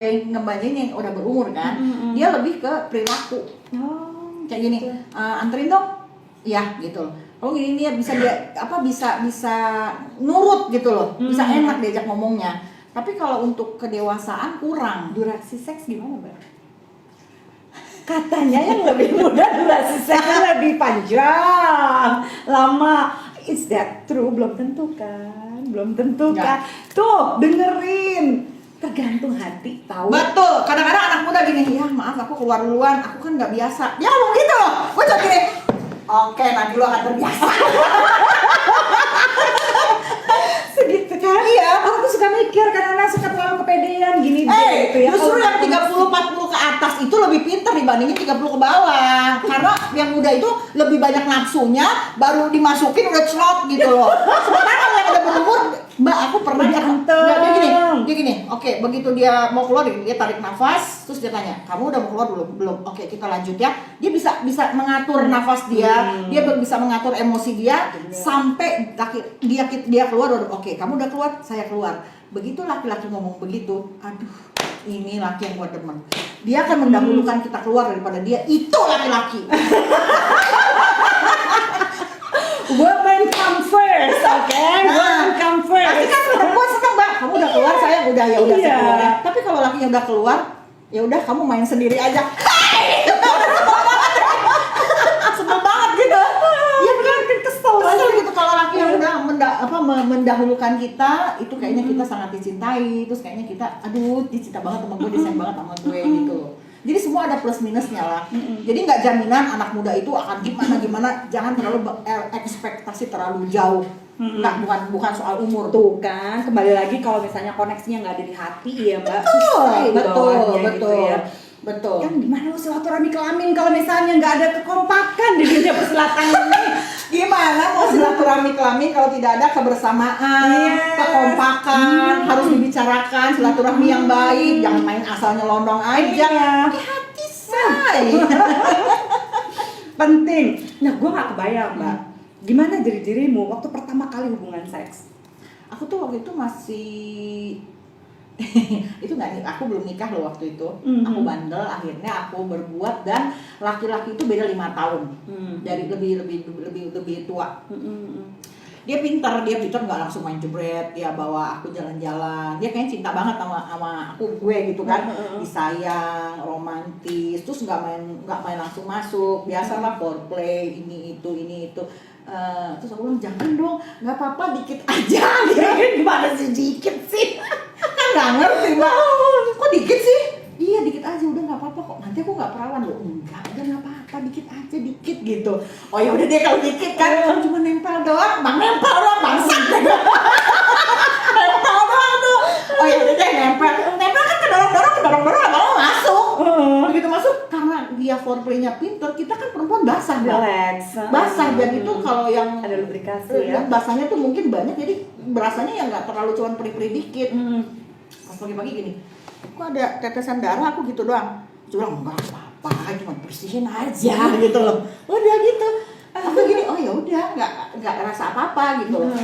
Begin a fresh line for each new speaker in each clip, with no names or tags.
ngebanyain yang udah berumur kan, dia lebih ke perilaku. Kayak gini, anterin dong, ya gitu loh. Kalau gini dia bisa nurut gitu loh, bisa enak diajak ngomongnya. Tapi kalau untuk kedewasaan kurang.
Durasi seks gimana, Mbak? Katanya yang lebih muda durasi seksnya lebih panjang, lama. Is that true? Belum tentu kan? Belum tentu kan? Tuh, dengerin. Tergantung hati, tahu.
Betul, kadang-kadang anak muda gini, ya maaf aku keluar duluan, aku kan nggak biasa. Ya ngomong gitu loh, gue jadi gini, oke nanti lo akan terbiasa.
Segitu kan? Iya. Aku tuh suka mikir, kadang-kadang suka terlalu kepedean gini gitu ya.
Justru yang 30-40 ke atas itu lebih pintar dibandingin 30 ke bawah. Karena yang muda itu lebih banyak nafsunya, baru dimasukin udah celot gitu loh. Sementara yang udah berumur, Mbak aku pernah dia gini, oke, begitu dia mau keluar dia tarik nafas, terus dia tanya, kamu udah mau keluar belum? Oke, kita lanjut ya. Dia bisa mengatur nafas dia bisa mengatur emosi dia sampai dia keluar. Oke, kamu udah keluar, saya keluar. Begitu laki-laki ngomong begitu, aduh, ini laki yang gue demen. Dia akan mendahulukan kita keluar daripada dia. Itu laki-laki.
Women come first, okay? Women come first.
Tapi kan perempuan seneng, Mbak. Kamu udah keluar, saya udah saya keluar ya. Tapi kalau lakinya udah keluar, ya udah kamu main sendiri aja. Sebel banget gitu. Iya kan kesel gitu kalau laki yang udah mendahulukan kita, itu kayaknya kita sangat dicintai. Terus kayaknya kita aduh, dia cinta banget sama gue, dia sayang banget sama gue gitu loh. Jadi semua ada plus minusnya lah. Jadi nggak jaminan anak muda itu akan gimana. Jangan terlalu ekspektasi terlalu jauh. Nggak, bukan soal umur.
Tuh kan, kembali lagi kalau misalnya koneksinya nggak ada di hati ya Mbak.
Betul.
Kan gimana lo silaturahmi kelamin kalau misalnya nggak ada kekompakan di dunia persilatan ini?
Gimana mau silaturahmi kelamin kalau tidak ada kebersamaan, kekompakan, harus dibicarakan silaturahmi yang baik, jangan main asal nyelondong aja. Hati-hati say.
Penting. Nah, gue nggak kebayang Mbak. Gimana diri-dirimu waktu pertama kali hubungan seks?
Aku tuh waktu itu masih itu aku belum nikah loh waktu itu. Aku bandel, akhirnya aku berbuat, dan laki-laki itu beda 5 tahun. Dari lebih tua. Dia pintar nggak langsung main jebret, dia bawa aku jalan-jalan. Dia kayaknya cinta banget sama gue gitu kan. Disayang, romantis, terus nggak main langsung masuk. Biasalah foreplay, ini itu. Terus aku bilang jangan dong, nggak apa-apa dikit aja.
Gimana sih dikit sih?
Kan nggak ngerti Mbak. Kok dikit sih? Iya dikit aja, udah nggak apa-apa kok. Nanti aku nggak perawan loh. Enggak, udah nggak apa-apa, dikit aja dikit gitu. Oh ya udah deh kalau dikit kan, cuma nempel doang, nempel doang bangsat. Nempel doang tuh. Oh ya udah deh nempel kan kedorong lama-lama masuk. Begitu masuk, karena dia foreplaynya pinter, kita kan perempuan basah basah. Dan itu kalau yang
ada lubrikasi ya,
basahnya tuh mungkin banyak, jadi berasanya ya nggak terlalu cuman peri-peri dikit. Pas pagi-pagi gini, kok ada tetesan darah, aku gitu doang. Cuma enggak apa-apa, cuma bersihin aja gitu loh. Udah gitu. Aku gini, oh ya udah, nggak ngerasa apa-apa gitu loh.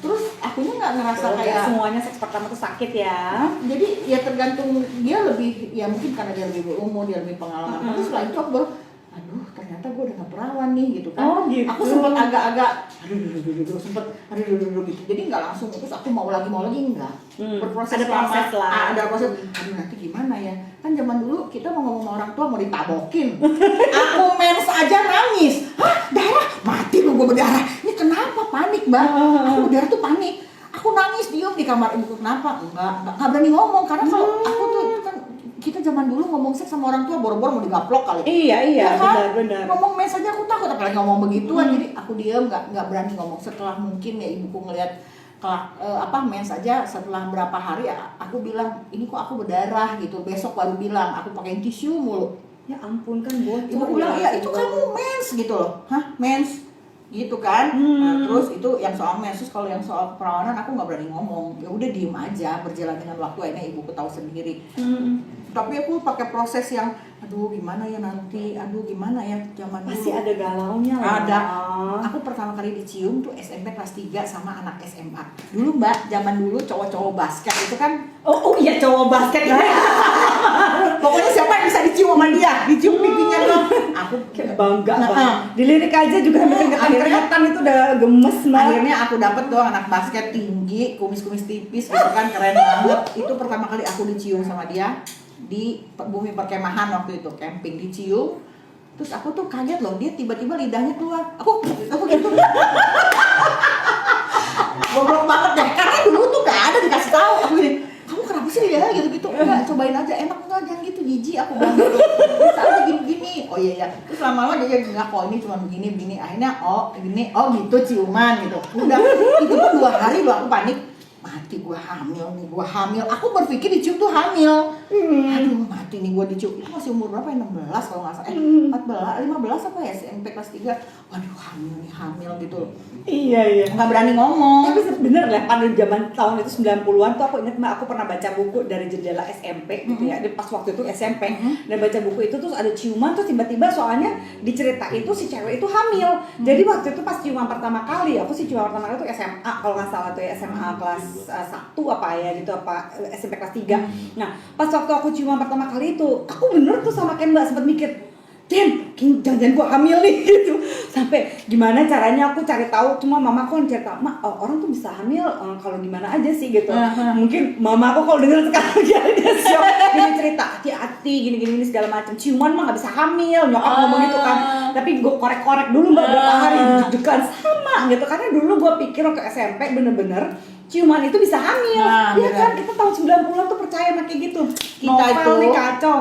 Terus akunya nggak ngerasa kayak
semuanya seks pertama tuh sakit ya.
Jadi ya tergantung dia lebih, ya mungkin karena dia lebih berumur, dia lebih pengalaman. Tapi setelah itu aku baru, aduh ternyata gue udah gak perawan nih gitu kan.
Gitu.
Aku sempet agak-agak aduh gitu. Jadi nggak langsung terus aku mau lagi enggak. Berproses
ada proses lah.
Ada proses. Aduh nanti gimana ya? Kan zaman dulu kita mau ngomong sama orang tua mau ditabokin. Aku mens aja nangis. Hah, darah? Mati lu gue berdarah. Ini kenapa? Panik, Mbak. Aku berdarah tuh panik. Aku nangis diem di kamar ibuku. Kenapa? Enggak berani ngomong karena kalau aku tuh kan kita zaman dulu ngomong seks sama orang tua boro-boro mau digaplok kali.
Iya,
ya kan?
benar.
Ngomong mens aja aku takut, apalagi ngomong begituan. Jadi aku diam, nggak berani ngomong. Setelah mungkin ya ibuku ngelihat mens aja setelah berapa hari aku bilang ini kok aku berdarah gitu. Besok baru bilang aku pakai tisu mulu.
Ya ampun kan bocor.
Ibuku bilang ya itu kamu mens gitu loh. Hah, mens? Gitu kan. Nah, terus itu yang soal mens. Terus kalau yang soal perawanan aku nggak berani ngomong. Ya udah diem aja, berjalan dengan waktu akhirnya ibuku tahu sendiri. Tapi aku pakai proses yang aduh gimana ya nanti, aduh gimana ya zaman dulu.
Masih ada galaunya lah.
Ada. Aku pertama kali dicium tuh SMP kelas 3 sama anak SMA. Dulu Mbak, zaman dulu cowok-cowok basket itu kan.
Oh iya cowok basket. bangga
Nah,
banget. Dilirik aja juga sampai keringetan itu udah gemes Mbak.
Akhirnya aku dapet dong anak basket tinggi, kumis-kumis tipis gitu kan, keren banget. Itu pertama kali aku dicium sama dia di bumi perkemahan waktu itu, camping, dicium. Terus aku tuh kaget loh, dia tiba-tiba lidahnya keluar. Aku gitu. Goblok banget deh, karena dulu tuh gak ada dikasih tahu. Aku gini, kamu kenapa sih ya gitu-gitu? Enggak, cobain aja, enak enggak, jangan gitu, jijik aku bilang gitu. Bisa aja gini-gini. Oh iya ya. Terus lama-lama dia enggak kok, ini cuma begini. Akhirnya gini, gitu ciuman gitu. Udah, itu pun 2 hari loh aku panik. Mati gua hamil. Aku berpikir dicium tuh hamil. Aduh, mati nih gua dicium. Itu masih umur berapa ya? 16 kalau nggak salah. 14, 15 apa ya? SMP kelas 3. Waduh, hamil gitu loh.
Iya.
Nggak berani ngomong.
Tapi bener lah, pada zaman tahun itu 90-an tuh aku ingat Mbak, aku pernah baca buku dari jendela SMP gitu ya. Pas waktu itu SMP, dan baca buku itu terus ada ciuman, terus tiba-tiba soalnya diceritain itu si cewek itu hamil. Jadi waktu itu pas ciuman pertama kali, aku sih ciuman pertama kali itu SMA kalau nggak salah tuh ya, SMA kelas 1 apa ya gitu, apa SMP kelas 3. Nah, pas waktu aku ciuman pertama kali itu, aku bener tuh sama Ken Mbak sempet mikir, jangan-jangan gue hamil nih gitu. Sampai gimana caranya aku cari tahu, cuma mamaku yang cerita, orang tuh bisa hamil kalau gimana aja sih gitu. Mungkin mamaku kalau denger sekarang dia shock, dia cerita hati-hati gini segala macam. Ciuman mah nggak bisa hamil, nyokap ngomong gitu kan. Tapi gue korek-korek dulu Mbak, berapa hari deg-degan sama gitu, karena dulu gue pikir waktu SMP bener-bener ciuman itu bisa hamil. Iya kan, kita tahun 90-an tuh percaya sama kayak gitu.
Kita itu
nih kacau.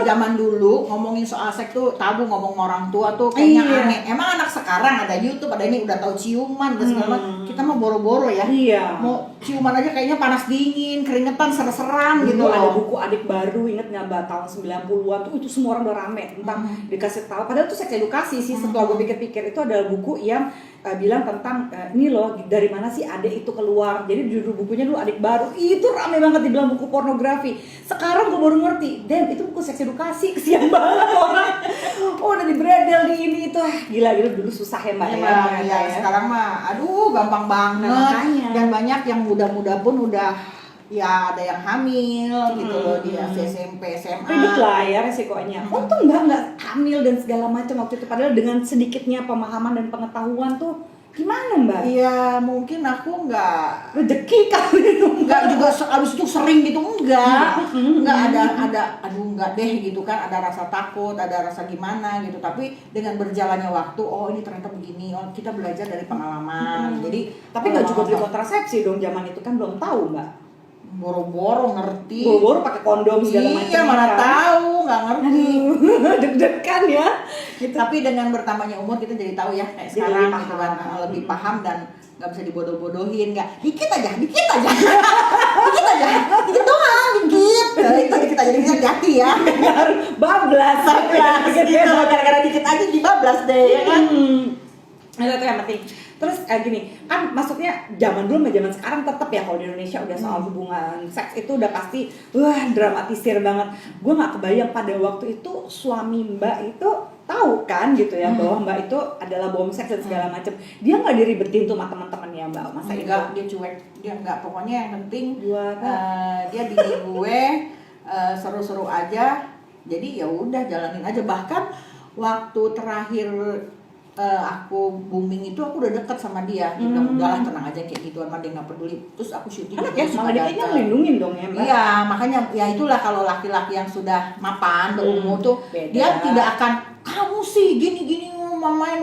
Zaman dulu ngomongin soal seks tuh tabu, ngomong orang tua tuh kayaknya aneh. Emang anak sekarang ada YouTube, ada ini udah tahu ciuman dan segala macam. Kita mah boro-boro ya.
Iya.
Mau ciuman aja kayaknya panas dingin, keringetan, ser-seran gitu.
Ada buku Adik Baru, inget nggak Mbak, tahun 90-an tuh itu semua orang udah rame tentang dikasih tahu. Padahal itu seks edukasi sih. Setelah gue pikir-pikir itu adalah buku yang bilang tentang ini loh, dari mana sih adik itu keluar. Jadi judul bukunya dulu Adik Baru, itu rame banget dibilang buku pornografi. Sekarang gue baru ngerti, itu buku seks edukasi. Kesian banget orang. Udah dibredel di ini itu, gila dulu susah ya Mbak
ya. Sekarang mah aduh gampang banget. Dan banyak yang muda-muda pun udah ya ada yang hamil gitu loh, dia SMP, SMA.
Ribet lah ya resikonya. Untung nggak hamil dan segala macam waktu itu. Padahal dengan sedikitnya pemahaman dan pengetahuan tuh gimana Mbak?
Iya mungkin aku nggak
rezeki kali itu.
Nggak juga abis itu sering gitu, enggak ada aduh nggak deh gitu kan, ada rasa takut, ada rasa gimana gitu. Tapi dengan berjalannya waktu, oh ini ternyata begini, oh kita belajar dari pengalaman. Jadi
tapi nggak juga beli kontrasepsi dong, zaman itu kan belum tahu Mbak.
Boro-boro ngerti.
Boro-boro pakai kondom segala macam.
Iya, mana tahu, nggak ngerti.
Deg-degan ya.
Gitu. Tapi dengan bertambahnya umur kita jadi tahu ya, kayak sekarang gitu kan, lebih paham dan nggak bisa dibodoh-bodohin, nggak dikit aja, dikit doang, dikit aja, dikit hati ya.
Bablas
gitu, gara-gara dikit aja dibablas deh, ya kan?
Itu yang penting. Terus gini, kan maksudnya zaman dulu sama zaman sekarang tetap ya, kalau di Indonesia udah soal hubungan seks itu udah pasti dramatisir banget. Gue nggak kebayang pada waktu itu suami Mbak itu tahu kan gitu ya, bahwa Mbak itu adalah bom seks dan segala macam. Dia nggak diribetin tuh sama teman-temannya Mbak masa itu?
Enggak, dia cuek, dia nggak, pokoknya yang penting dia bini gue seru-seru aja. Jadi ya udah jalanin aja. Bahkan waktu terakhir aku booming itu aku udah deket sama dia. Dia bilang udahlah tenang aja kayak gitu, dia nggak peduli. Terus aku syuting.
Enak ya, malah dia kayaknya melindungin dong ya Mbak.
Iya, makanya ya itulah kalau laki-laki yang sudah mapan berumur tuh
beda.
Dia tidak akan kamu sih gini-gini mau main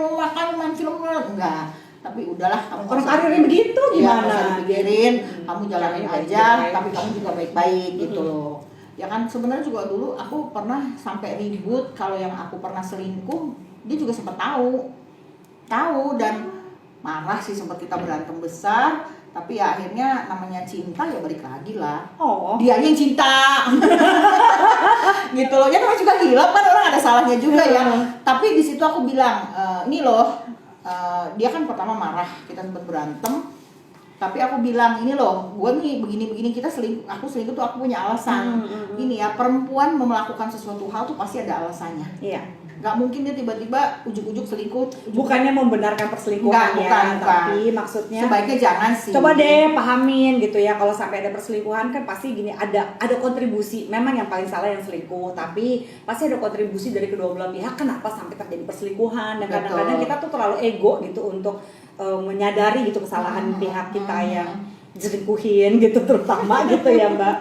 film enggak. Tapi udahlah, kamu
orang karirnya begitu gimana?
Iya, dipikirin, kamu jalanin aja, tapi kamu juga baik-baik gitu loh. Ya kan sebenarnya juga dulu aku pernah sampai ribut kalau yang aku pernah selingkuh, dia juga sempat tahu dan marah sih, sempat kita berantem besar. Tapi ya akhirnya namanya cinta ya balik lagi lah. Dia yang cinta. Gitu loh. Ya namanya juga hilaf kan, orang ada salahnya juga ya. Tapi di situ aku bilang, ini loh, dia kan pertama marah, kita sempat berantem. Tapi aku bilang, ini loh, gue nih begini-begini, aku selingkuh tuh aku punya alasan. Ini ya, perempuan melakukan sesuatu hal tuh pasti ada alasannya.
Iya.
Nggak mungkin dia tiba-tiba ujuk-ujuk selingkuh.
Bukannya membenarkan perselingkuhan
Enggak,
ya,
bukan.
tapi maksudnya
Sebaiknya jangan sih.
coba deh pahamin gitu ya, kalau sampai ada perselingkuhan kan pasti gini, ada kontribusi. Memang yang paling salah yang selingkuh, tapi pasti ada kontribusi dari kedua belah pihak kenapa sampai terjadi perselingkuhan. Dan kadang-kadang kita tuh terlalu ego gitu untuk menyadari gitu kesalahan pihak kita yang diselingkuhin gitu terutama gitu ya Mbak.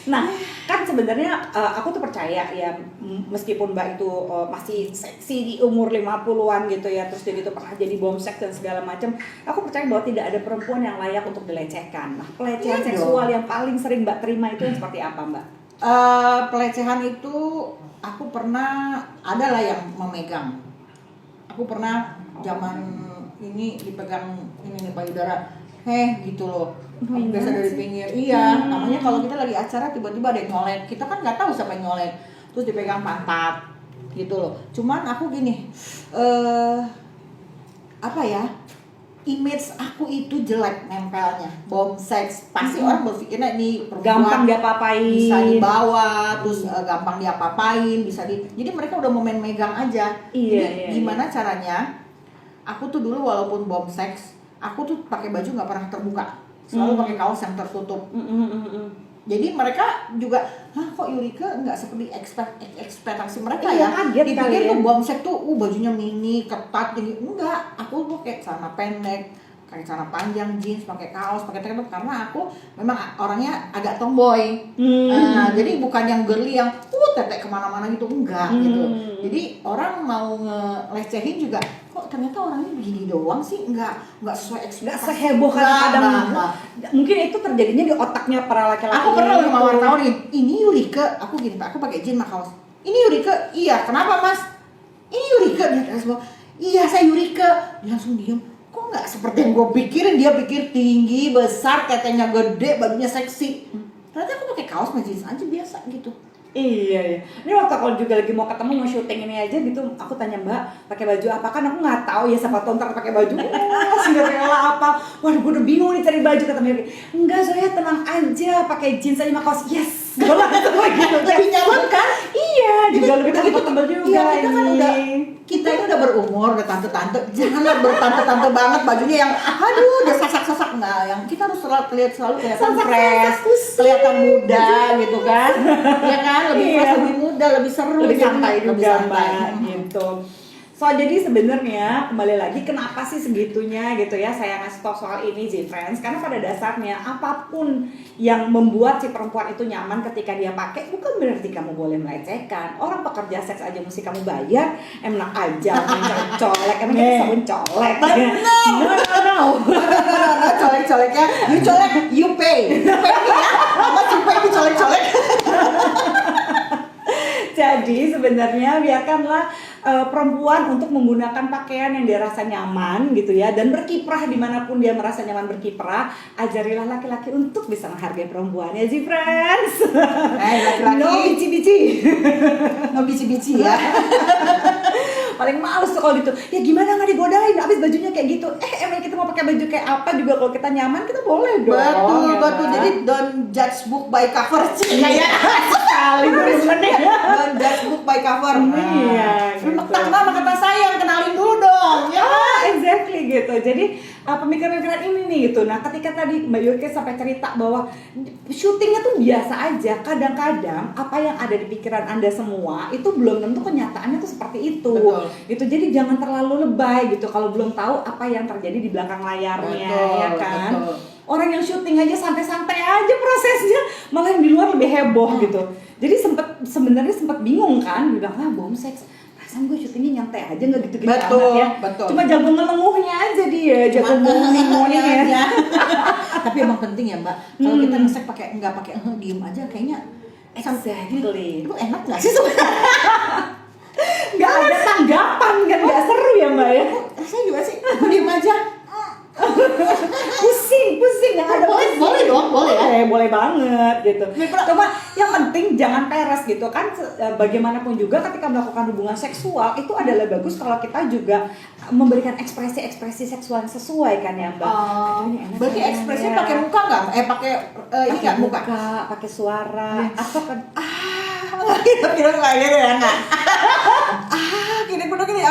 Nah kan sebenarnya aku tuh percaya ya, meskipun Mbak itu masih seksi di umur 50-an gitu ya, terus dia gitu pernah jadi bomsek dan segala macam, aku percaya bahwa tidak ada perempuan yang layak untuk dilecehkan. Nah pelecehan seksual yang paling sering Mbak terima itu yang seperti apa Mbak?
Pelecehan itu aku pernah ada lah yang memegang. Aku pernah zaman ini dipegang ini nih payudara, gitu loh. Aku biasa dari pinggir. Iya, namanya kalau kita lagi acara tiba-tiba ada yang nyolek, kita kan nggak tahu siapa yang nyolek, terus dipegang pantat, gitu loh. Cuman aku gini, apa ya? Image aku itu jelek nempelnya, bomseks. Pasti orang berpikirnya ini perempuan
Gampang dia papain,
bisa dibawa, terus gampang dia papain, jadi mereka udah mau main megang aja.
Iya,
Jadi gimana caranya? Aku tuh dulu walaupun bomseks, aku tuh pakai baju nggak pernah terbuka, selalu pakai kaos yang tertutup. Jadi mereka juga, kok Yurika nggak seperti ekspektasi mereka
Iya,
ya?
kaget
Dipikir
kali ya.
tuh bomsek tuh, bajunya mini, ketat, tinggi. Enggak, aku pakai celana pendek, pakai celana panjang, jeans, pakai kaos, pakai tank top, karena aku memang orangnya agak tomboy. Nah, jadi bukan yang girly yang tetek kemana-mana gitu, enggak gitu. Jadi orang mau ngelecehin juga, kok ternyata orangnya begini doang sih, enggak sesuai ekspektasi.
nggak seheboh kadang-kadang.
Enggak.
Mungkin itu terjadinya di otaknya para laki-laki.
Aku pernah sama wartawan ini Yurika, aku gini Pak, aku pakai jeans sama kaos. Ini Yurika, iya, kenapa Mas? Ini Yurika, dia semua. Iya, saya Yurika. Dia langsung diem. Kok nggak seperti yang gue pikirin? Dia pikir tinggi, besar, tetenya gede, bajunya seksi. Ternyata aku pakai kaos sama jeans aja biasa gitu.
Iya. Ini waktu aku juga lagi mau ketemu mau syuting ini aja gitu, aku tanya Mbak pakai baju apa, kan aku nggak tahu ya, siapa tahu ntar pakai baju Cinderella apa. Waduh, gue udah bingung nih cari baju, kata Mary. Enggak, Zoya tenang aja, pakai jeans aja sama kaos. Yes, gue langsung gitu.
Lebih nyaman kan?
Iya, juga lebih comfortable juga.
Iya, kita kan
ini.
kita ini udah berumur, udah tante-tante, janganlah bertante-tante banget bajunya yang udah sasak-sasak. Nah, yang kita harus selalu kelihatan fresh, kelihatan muda gitu kan. Ya kan, lebih fresh, lebih muda, lebih seru,
lebih
jadi
santai
lebih
juga
santai.
Mbak gitu. So jadi sebenarnya kembali lagi kenapa sih segitunya gitu ya saya ngasih tau soal ini Z-Friends, karena pada dasarnya apapun yang membuat si perempuan itu nyaman ketika dia pakai bukan berarti kamu boleh melecehkan. Orang pekerja seks aja mesti kamu bayar, enak aja colek, emang kita sabun colek. No.
Colek-coleknya, you pay ya, apa you pay dicolek-colek.
Jadi sebenarnya biarkanlah perempuan untuk menggunakan pakaian yang dia rasa nyaman gitu ya, dan berkiprah dimanapun dia merasa nyaman berkiprah. Ajarilah laki-laki untuk bisa menghargai perempuan ya Z-Friends.
Laki-laki
No bici-bici.
No bici-bici ya.
Paling males tuh kalau gitu. Ya gimana nggak digodain abis bajunya kayak gitu. Emang kita mau pakai baju kayak apa juga kalau kita nyaman kita boleh dong.
Betul. Jadi don't judge book by cover.
Iya. Sekali bener ya.
Don't judge book by cover.
Iya.
Kenapa kata sayang, kenalin dulu dong. Ya.
Exactly gitu. Jadi pemikiran-pemikiran ini nih gitu. Nah ketika tadi Mbak Yurika sampai cerita bahwa syutingnya tuh biasa aja, kadang-kadang apa yang ada di pikiran Anda semua itu belum tentu kenyataannya tuh seperti itu.
Betul.
Gitu. Jadi jangan terlalu lebay gitu kalau belum tahu apa yang terjadi di belakang layarnya.
Betul,
Ya kan.
betul.
Orang yang syuting aja santai-santai aja prosesnya, malah yang di luar lebih heboh gitu. Jadi sebenarnya sempat bingung kan, bilang bomseks. Perasaan gue syutingnya nyantai aja, nggak gitu-gitu
Betul,
amat ya.
betul.
Cuma jago ngelenguhnya aja dia, jago ngomongnya ya.
Tapi emang penting ya Mbak, kalau kita ngesek nggak pakai diem aja kayaknya
Exactly.
itu enak nggak sih sebenarnya?
Nggak ada tanggapan kan, nggak seru ya Mbak ya.
Rasanya juga sih, diem aja.
Pusing yang ada
Boleh dong, boleh ya.
boleh banget gitu. Cuma yang penting jangan peres gitu kan. Bagaimanapun juga ketika melakukan hubungan seksual itu adalah bagus kalau kita juga memberikan ekspresi seksual yang sesuai kan ya Mbak.
Berarti ekspresinya pakai muka nggak? Pakai ini nggak muka?
Pakai suara atau kan
Kira-kira kayak gitu ya nggak?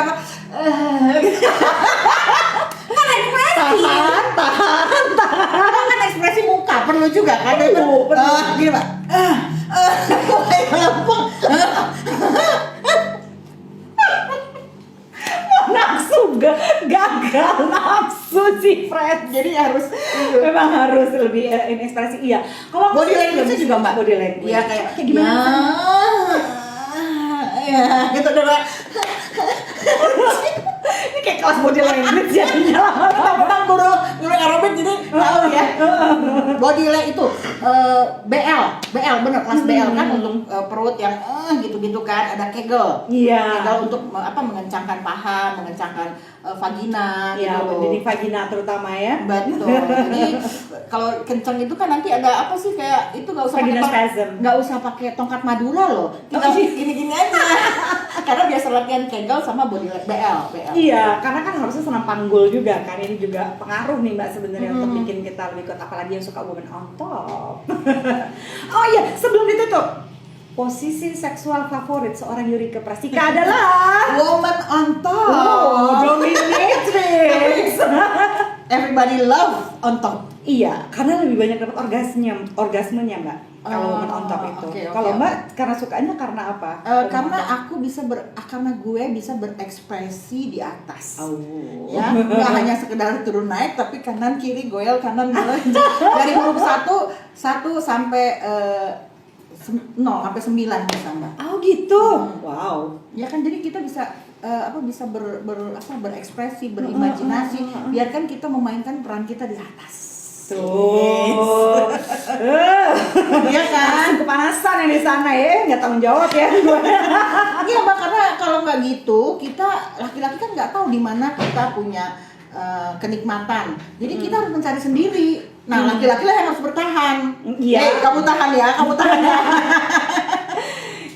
apa? Kan ekspresi. Kan ekspresi muka perlu juga kan?
Perlu.
Gini Pak. Lempeng.
Nafsu gagal nafsu si Fred, jadi harus memang harus lebih ini ekspresi. Iya, kalau
Body language juga Mbak.
body language.
Iya kayak
gimana
ya gitu deh Mbak.
ini kayak kelas body language jadinya lama-lama.
Mentang guru aerobik jadi tahu ya. Body language itu BL bener kelas BL kan untuk perut yang gitu-gitu kan, ada Kegel.
Iya.
Kegel untuk mengencangkan paha, mengencangkan vagina
Iya,
gitu.
jadi vagina terutama ya.
Betul. Jadi kalau kencang itu kan nanti ada apa sih kayak itu nggak usah
Vagina
pakai
spasm.
nggak usah pakai tongkat madura loh. Tinggal gini-gini aja. Karena biasa latihan Kegel sama body BL.
Iya, karena kan harusnya senam panggul juga kan, ini juga pengaruh nih Mbak sebenarnya untuk bikin kita lebih kuat, apalagi yang suka woman on top. Oh iya, sebelum ditutup, posisi seksual favorit seorang Yurika Prastika adalah
Woman on top.
dominatrix.
Everybody love on top.
Iya, karena lebih banyak dapat orgasmenya Mbak. Kalau woman on top itu.
Oke.
Kalau Mbak karena sukanya karena apa?
Karena aku karena gue bisa berekspresi di atas.
Oh.
Ya, nggak hanya sekedar turun naik, tapi kanan kiri goyal kanan goyal dari huruf satu sampai 0 sampai 9 bisa Mbak.
Oh gitu. Wow.
Ya kan jadi kita bisa bisa berekspresi, berimajinasi, biarkan kita memainkan peran kita di atas.
Tuh.
Iya kan?
Langsung kepanasan yang di sana ya, nggak tanggung jawab ya.
Iya Mbak, karena kalau nggak gitu, kita laki-laki kan nggak tahu di mana kita punya kenikmatan. Jadi kita harus mencari sendiri. Nah, laki-laki lah yang harus bertahan.
Iya.
Kamu tahan ya.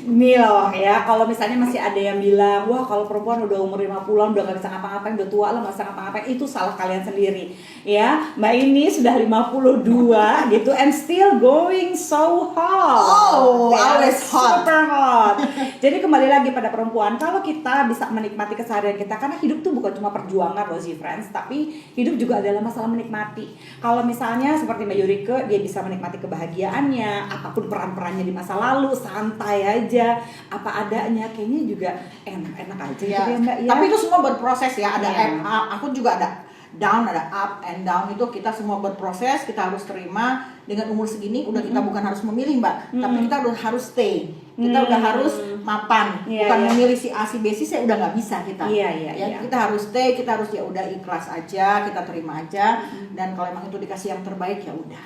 Nih loh ya, kalau misalnya masih ada yang bilang, wah kalau perempuan udah umur 50-an udah gak bisa ngapa-ngapain, udah tua lah gak bisa ngapa-ngapain, itu salah kalian sendiri ya. Mbak ini sudah 52 gitu and still going so hot.
Oh, always hot.
Super hot. Jadi kembali lagi pada perempuan, kalau kita bisa menikmati keseharian kita, karena hidup tuh bukan cuma perjuangan loh sih friends, tapi hidup juga adalah masalah menikmati. Kalau misalnya seperti Mbak Yurika, dia bisa menikmati kebahagiaannya, apapun peran-perannya di masa lalu, santai aja, apa adanya, kayaknya juga enak aja gitu ya Mbak ya.
Tapi itu semua berproses ya, ada
Iya.
aku juga ada down, ada up and down, itu kita semua berproses, kita harus terima. Dengan umur segini udah kita bukan harus memilih Mbak, tapi kita udah harus stay, kita udah harus mapan,
Iya,
bukan
iya.
memilih si A si B si C, udah nggak bisa kita.
Iya.
Kita harus stay, kita harus ya udah ikhlas aja, kita terima aja, dan kalau emang itu dikasih yang terbaik ya udah.